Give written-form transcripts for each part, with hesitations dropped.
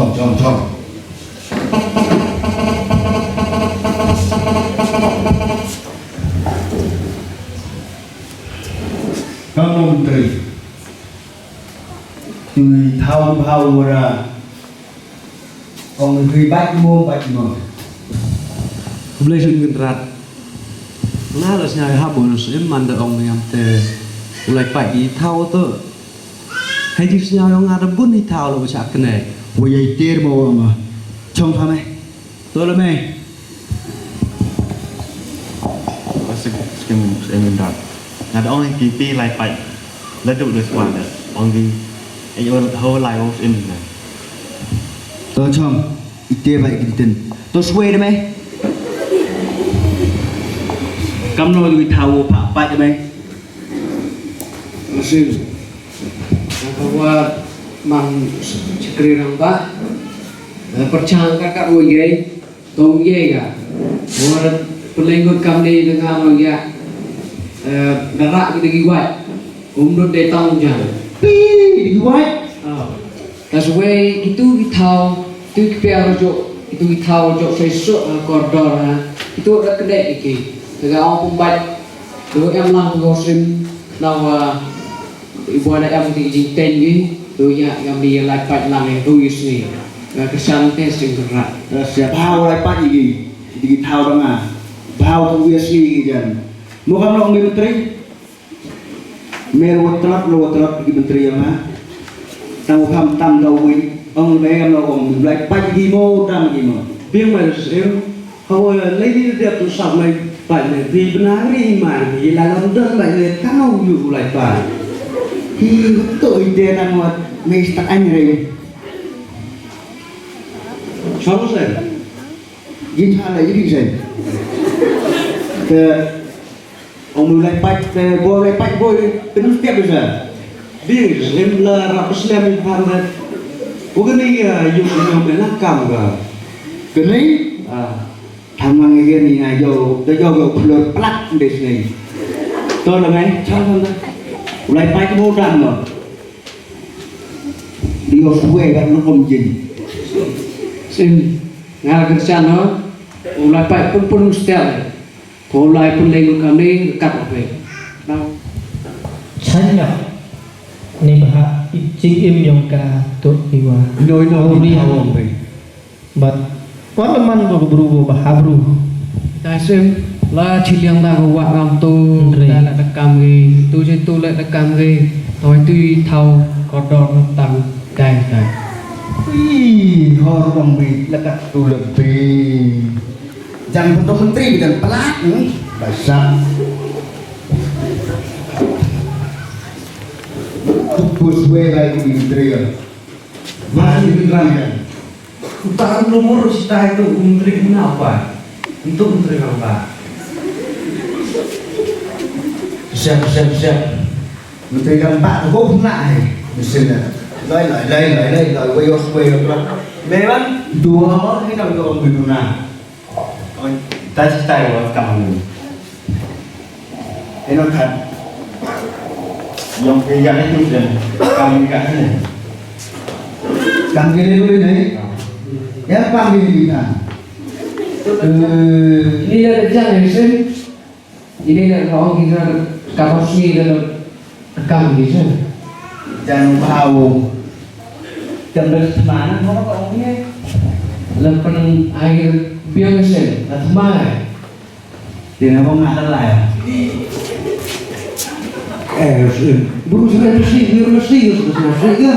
Chom. Kamu menteri, tui tahu ra, ông tui bạch mo. Hôm nay chúng mình rát, na là nhà hát buồn sẽ mang được ông em tề, lại phải đi thao tơ, hay đi nhà ông ngã đâm bún đi thao là bị chặt cái này, Bây giờ tiệt mo mà, chom tham ấy, tôi là mày. Sekian dah. Nah, orang yang kipi lai pai, ledu le swan dah. Orang di, ayo whole life of in. Tôi chom, ite vậy cái tin, tôi xuôi đấy mày. Cầm nồi tui tahu pak đấy mày. Masih, bahwa mang cekri ramba, percaya kakak uye, tau uye ga, bahwa pelenggut kami dengan orang ya, darak kita giwat, umur dia tahun jam. Pi, giwat. That's way itu kita piara jo, itu kita jo Facebook koridor, itu ada kedai iki. Dengan orang pembat, dulu em lang gosim, nawa ibu anak em di jinten ni, tu yang dia lapat lang yang tulis ni, kesan testing kerat. Siap hao lai pak gì, đi thao đó mà, hao tu việc gì vậy? Mua khám lo người menteri, lo telak di menteri ya mah, tahu khám tam đâu với ông bé em lo ông lại pak gì mo tam gì mà, biếng mà em, họ lấy đi đẹp tu sắm này, phải này vì benar đi mà, vì là làm đơn lại người caoอยู่lại phải. thì tội dia đang buat mestak anjing, Sao rồi? jadi hal lagi di sini. Ke ông lại pak, boleh pak boleh, terus tiap bisa. Biếng em là rap slam em phan đấy. Bukan ni dùng dùng để lắc cam cả. Cái này thằng mang cái này này tôi vô plug plug để này. Tôi là ngay trong không đấy. Lại pak vô đàn mà. Đi vào quê gặp nó không chỉnh. Sim, ngala kerjaan no, mulai pak pun setiap, mulai pun lengkap kami kat apa? Now, Chanya ni bahak icing im yang ka tu iwa. Nồi đi hao vậy. But panaman ko berubo bahabru. dah sim, lah ciliang dah gua ngam tu, dah nak dekam ge, tu je tu nak dekam ge, toi tu thau koridor tang kai. Ih, orang beri lekat tu lebih. Jangan untuk menteri dengan pelak, basah. Tupus gue lagi di menteri kan. Masih beneran kan? Utaran nomor kita itu menteri kenapa? Untuk menteri apa? Siap. Menteri kan Pak Gốp lại, misalnya. Lại quay rồi. Memang dua orang ini kalau orang berdua. Ta chỉ tay vào cầm. Thế nó thật. Dùng cái gắn chung trình, cầm cái này. Cầm cái này. Ghép qua cái gì nào? Ini dah kerjaan ni sim, ini dah orang kita kapal ni dah dekam ni sim. Jangan bau. Jangan bersemangat, kalau kau ni. Lepas air biang sim, dah semangat. Dia nak ngata lah. Berusaha bersih ke?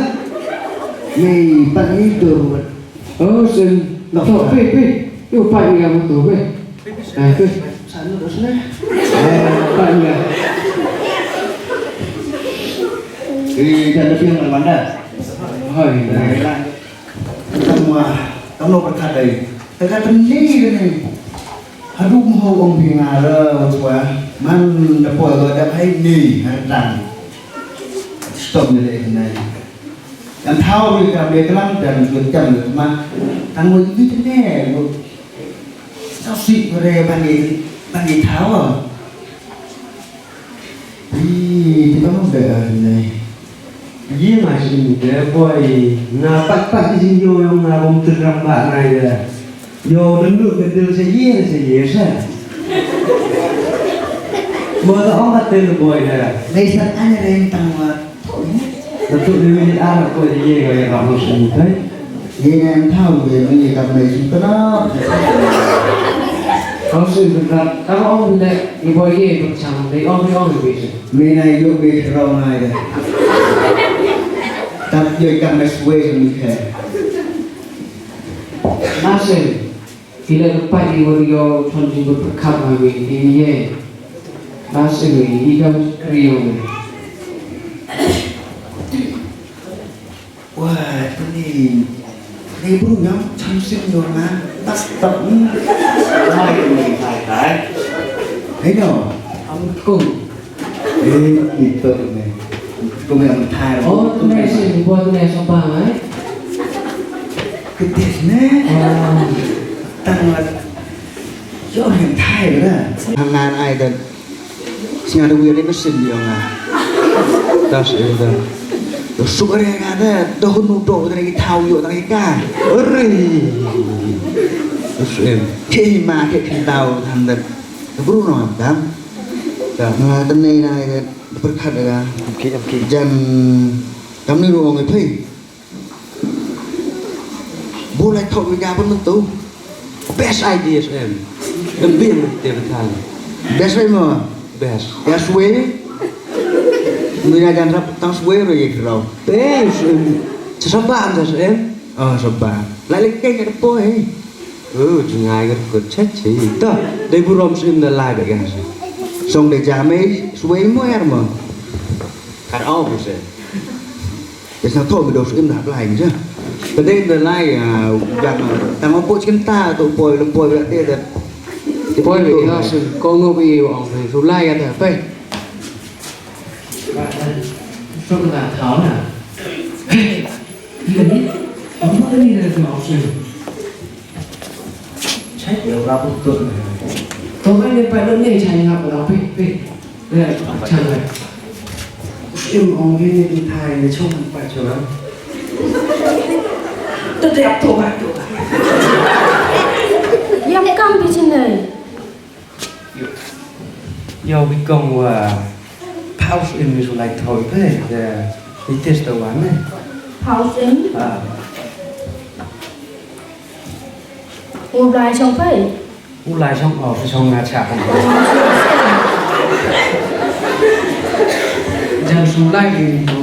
Ni pan itu. Oh sim, tak pe. Yo pak ni kamu tu pe. Tu. Sana terus ni. Pak ni. Jangan lebih yang mana? Hai. Kamu berkat dari. Terkadang ni ni. Aduh mau ông thì ngà rồi quá man đã bỏ rồi đã hay đi hay rằng stop như thế này làm thao đi làm việc lắm dan được chậm được mà thằng người như thế này sao xịn vào đây bạn gì tháo à thì nó không để này Iya masih dia boy ngapak di sini yang ngabung tergambar aja. Yo dulu betul saja. Boleh orang betul boy dah. Lepas ada rentang lah. Betul dia Arab boy dia kayak kamu sendiri. Dia yang tahu dia ini kami sudah. Không sự việc là các ông này đi bơi gì cũng chẳng thấy ông bị gì. Mình này vô bị rau này rồi. Tập chơi cầm cái quê cho mình khe. Nasir, kita lupa di Wario Chonjin berkam kami di ye. Nasir ini ikan Rio. Wah, ini bro nhóm chăm sóc nhiều mà bắt tập Hai người phải thấy đâu? Ông cùng. Ê, gì tự này. Công nghệ mình thay rồi. Oh, tu này sih buat tu này sopa ấy. Cái tiền nè. Tăng là do mình thay rồi đó. Hàng ngàn ai cần sinh ra đâu nó xin nhiều à. Tas itu. Lo suka dia kata tahun nudo dari tahu yo dari ka. Ori. Terus Khi mà cái tahu thành được. Nó bro nó làm Nah, tên này berkat ya. Dan kami ruang itu. Boleh tahu juga pun tentu. best ideas lebih tiap kali. Best way mà. Best. Best way. Người ta dàn rap tăng way rồi gì rồi. Best. Sesaban dah Sebab. Lain cái apa eh? Jangan agak kecil sih. Dah, dari buram sim dah live kan sih. Xong để trả mấy suy mua em mà. Cut off sih. Để sao thôi mình đầu em đạp lại chứ. Bên đây là lại rằng tăng ông bố chân ta tụi bồi làm bồi lại đây là. Bơi bị Nasir, con ngô bị ông này số lai cái thằng phê. Rất là thảo nè. Cái này, ông có cái gì là học sinh. Sách đều ra bức tượng này. Tôi phải lên phải lớn này chạy học ở đó phê. Đây là chẳng này. Em ông cái này thai để trông phải chờ lắm. Tôi đẹp tổ bạc tổ bạc. Yang cam di sini. Do cái công pause in mình lại thôi thế đi test đầu án này. Pause in. Ngồi lại trong phải. U lại xong ở trong ngã chạm. Jangan sulai gitu.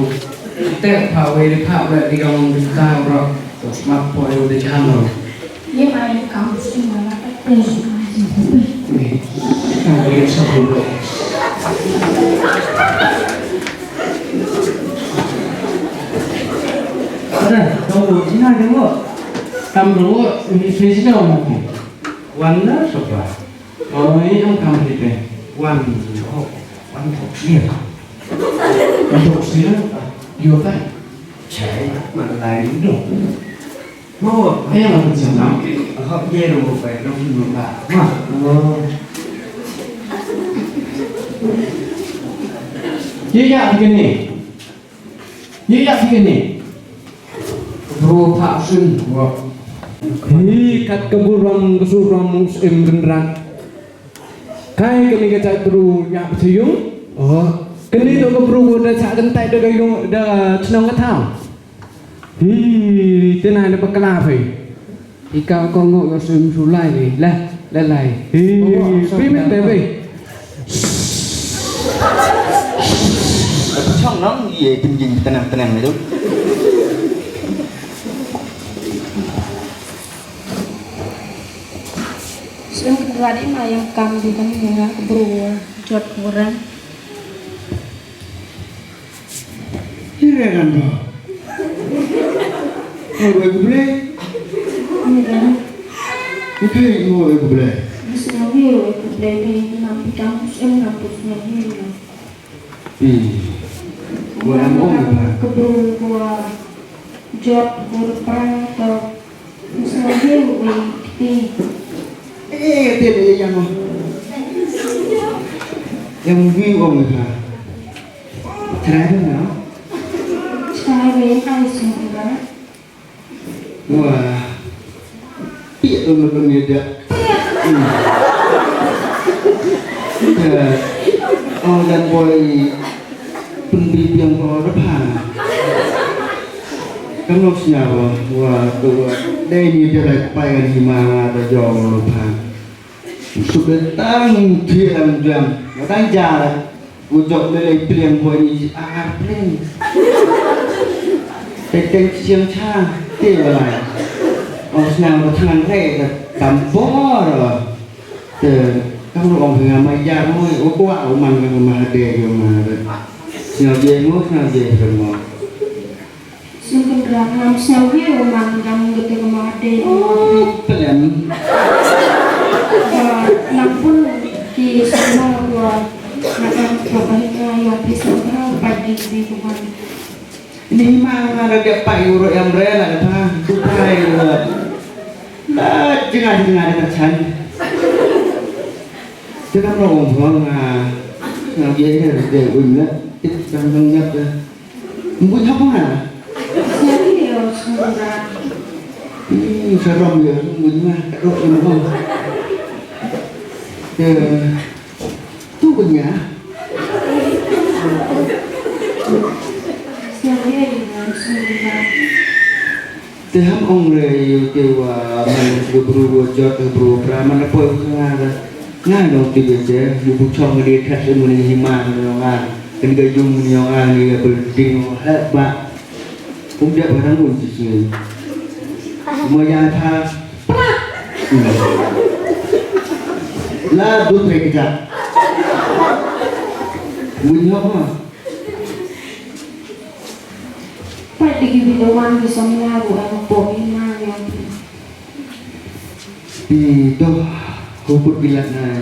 Kita pawe di pawe di kampung kita bro. Terus mak pawe di channel. Yang ada kamu semua lah. Nih, kamu lihat sebelum. Ada, tahu Cina demo. Kamu dulu ini spesial mungkin. Wanda siapa? Oh ini yang kamu itu. Wan dia. Untuk sini, Yota. Chạy mà lại đúng rồi. Mau Em là một trường lắm. họ dê đồ phải trong người bạn mà. Iya begini. Iya begini. Bro Pak Sun, bro. Hi kat keburam kesuram musim beneran. Kai kini kita perlu yang siung. Kini tu perlu dah sak kentai dah gayung dah senang ketau. Hi tenang ada berkelah fe. Ika kongok yo sim sulai ni. Lah lai. Hi pimit fe. Trong lắm gì tình hình tenang này tu. Yang kedua ini mah yang cam di kan yang keburu jod kurang. Ini kan tu. Ngồi cái bể. Ini kan. Cái ngồi cái bể. Bisa view itu dari nampi kampus kampusnya view. Bukan Keburu gua jod kurang atau bisa view di Tiền này yang mà. Yang view của người ta. Thế nào? Saya main semua. Wah, iya teman-teman dia. Dan boy pendidikan orang kamu siapa? Wah, tuh, ini dia lagi pengen gimana ada jauh lupa. Sudah tang diam jam, matang jalan. Ujok lelai pilihan boy ini pilihan. Teteng siang cang, tiada lah. Orang senang bertenang reda, tampor. Kamu orang dengan mayar mu, aku awak man dengan mahade dengan senang jemu, senang jemu semua. Sebenarnya saya memang kamu gitu kemade. Oh, pilihan. Nampun di sana gua nak bapak yang bisa pagi di rumah. Ini mana ada dia Pak Euro yang rela dah, tupai lah. Dah jangan tercan. Jangan ngomong senang jemu dia udah kita ngap dah. Mungkin apa mana? Serius sebenarnya. Ini seram ya, mungkin mah kadok yang mau. Tu punya. Saya dengan sebenarnya. Teham ông rey kêu mình berburu bocor berburu praman apa yang ada ngan dong tiba je buku cong dia kat semua ni himan orang kan gayung ni orang ni berding hebat punya barang pun sih semua yang tha lah dua kerja bunyi apa Pak digibilawan bisa mengaruh ang poin yang itu hubut bilat na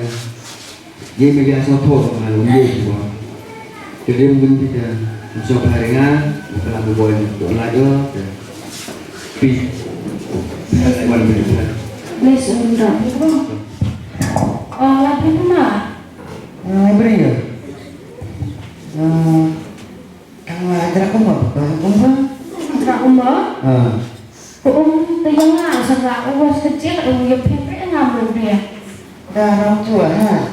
dia media sosial malu dia semua jadi mungkin kita mencoba haringan bukan boleh untuk lagi pi lewat berita Bless undang itu lagi mana beri ya kalau ada kamu Antara umur tengah setelah umur kecil yang pempek ngambil dia dah orang tua ha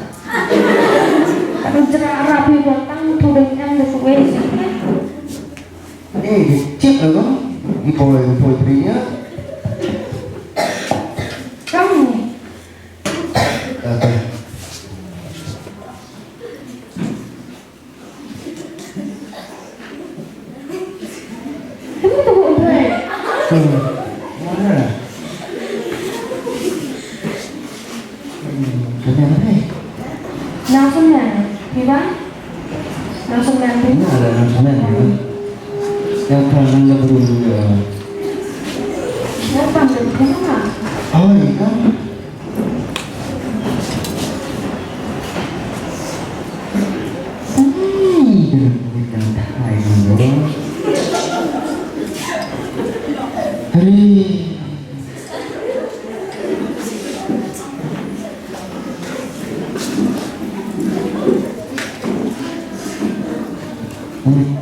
kalau cerah rapi batang tudengnya sesuai sih cik lah boy berinya kamu kamu tuh boleh mana kenapa langsung ya gimana langsung nanti ini ada langsungnya yang pernah nggak beruntung ya siapa yang kenal oh iya kan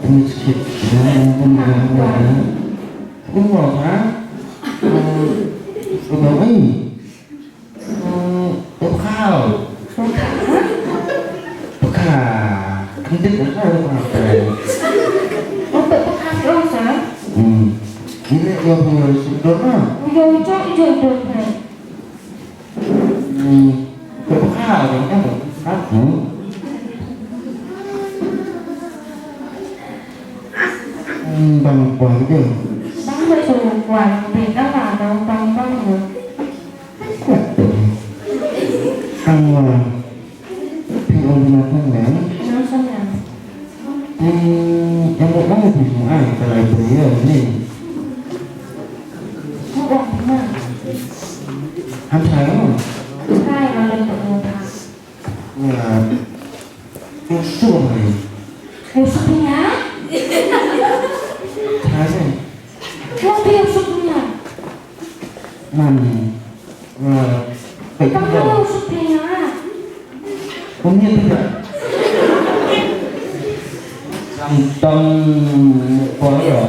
Ini sedikit, umur kan, umur ini, bekal, nanti bekal apa? untuk bekas rosa Ini yang punya sederhana, jodoh jodoh bekal kan, apa? Bằng quả chứ băng với sườn quạt thì đó là đâu băng băng được ăn mà thì ông là con mẹ nó sao nào em một bác thì không ai phải lại thấy ở này nó bọc mà ăn thấy không hai là lần đầu là tôi sửa này Điều sụp nhá thái này Không điều sụp nhá làm phải Không không điều sụp nhá không như thế nào tâm quá rồi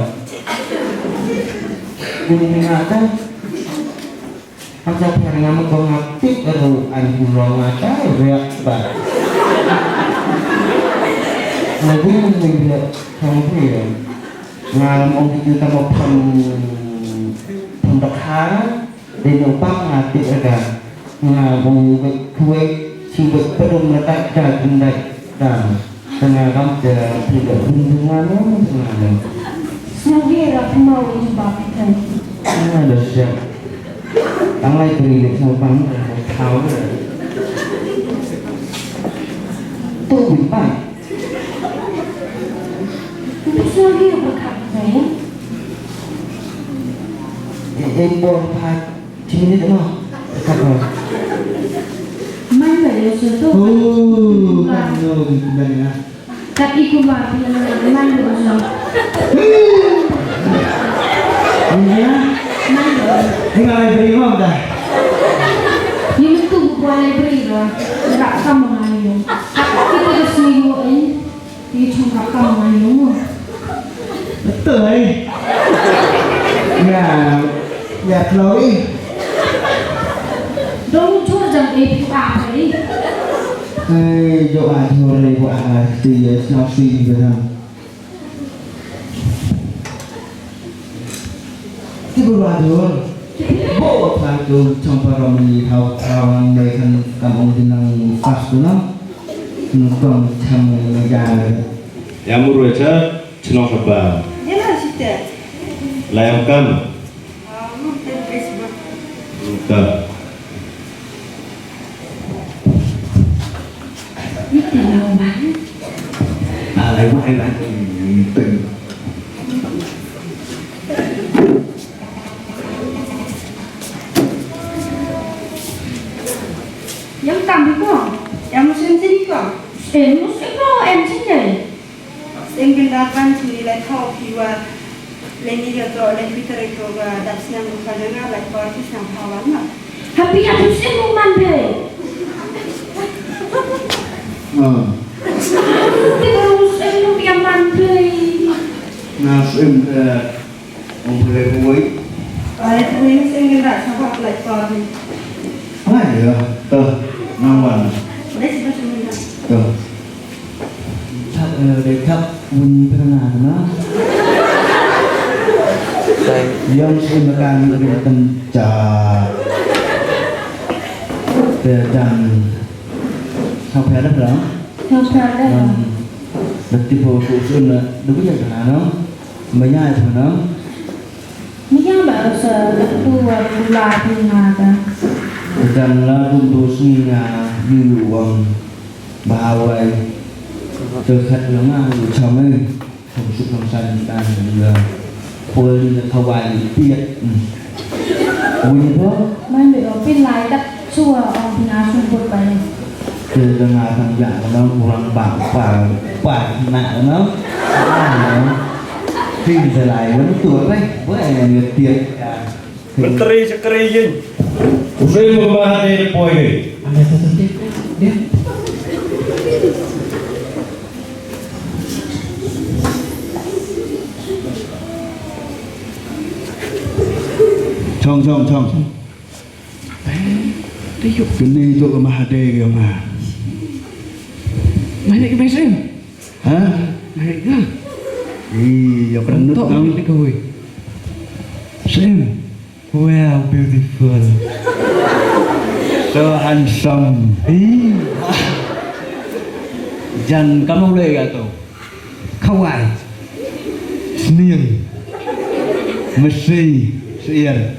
Gunung ngata. Macam yang ngamu kau ngapit baru aku long ngata reak bah. Lagi mungkin sampai ya. Ngalam orang kita mau pendekar di numpang ngapit ada. Ngabung kue sibuk pedum letak daging dan tengah ramja tidak hubungan dengan. Sengaja aku mau coba kan. Ada siap. Tăng lai từ lịch một bắn một tháo rồi. Tôi bị phải. Sengaja berkat saya. Em buồn phải 9 minit nữa. Cắt rồi. Main dari situ. Kan belum benar. Tapi kumaha main dari situ. Iya. Tinggal library mo dah. Yung itu bukan library lah. Gerak kamu ngayon. Kita terus mingguin. Di cuma kamu ngayon. Betul ya Chloe. Dong cuma jam itu apa ini? Doa thôi buat thì sao suy vậy không? Cái bữa rồi bộ thang tu trong para meni thao này kan kamu dinang fast tu nam nukang cam negara. Yang murah cenok apa? Yalah cerita. Layang kam. Mungkin Facebook. Buka. Itu lama banget. Lại quay lại từng Yang tam ko. Yang muslim sini ko. Musik lo sini. Yang kendapan sini lai thau piwa. Lai ni dia to lai Twitter ko ga dat siang ko dengar lai ko ti sang hawan ma. Tapi aku sih mau mandi. Terus lu yang mandi. Nasib ông về cuối Lai tu ni sing kendak sabab lai ko ni. ai rồi tờ nămวัน Lai sebab sini. ถ้าได้ครับวุ้นพัฒนาเนาะยังสิ่งการเรียนกันจากแต่จังชาวแพร่ได้หรอ Yang ada. Berarti fokusun dulu ya kan no banyak itu no Mungkin bahasa ketua pula ada. dan lalu dosnya yuang bahawai terkait dengan macamnya masuk kamsan dan juga poin kawai tiap poin itu Main di opin lain tak cua orang pengasuh berpai. dengan tangga nó kurang pak nak nó phim trở lại nó tuổi đấy với người tiền Menteri sekeriyin. Usai membahas ini poin ini. Ada satu dia. Chong. Cái này chỗ mà hạt đề kìa mà. Mày lại cái máy xem. Hả? Mày lại cái. Giờ còn nước Tao không? đi coi. Xem. Wow, beautiful. So handsome. Dàn kamu boleh gak tuh? Kawan. Senior. Messi. Sian.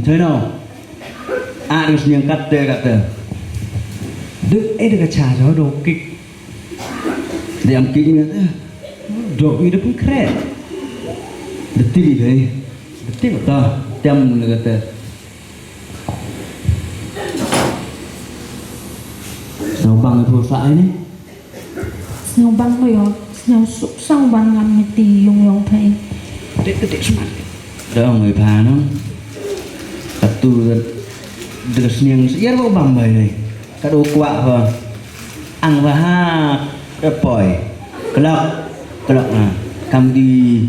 Thế nào? Harus yang kata. Đức ấy được trả cho đồ kịch. Diam kiknya Đồ ini pun keren. detil deh. Betul. Tah, jam kata. Sao bằng perusahaan ini? Snau bang lo yo, snau sang bang ngam meti yung thai. Gede-gede semua. Đó người phà nó. Satu terus yang siar mau bambay này. Cái đồ quạ hả? Ăn và ha cái pòi. Kelak nah. Kam di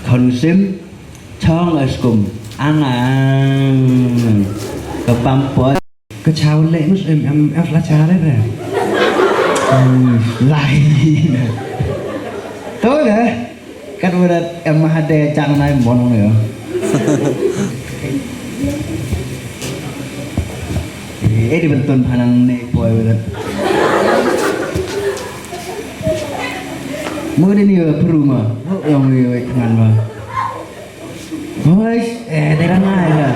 konsum Chong eskum anang kepampot Cái chào lễ Muslim em là cha đấy nè. lại tối đấy các bạn em mà hade chẳng này món nữa di bentun panang nih boy berat mau ini perlu mah yang ini dengan mah boy terang aja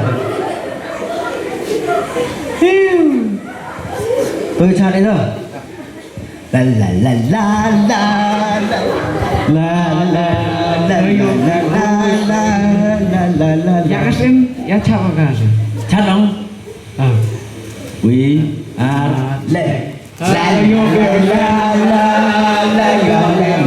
tôi cha đấy rồi la la la la la la la la la la Ya Muslim, ya chào cả. cha dong we are late la yo la la la yo la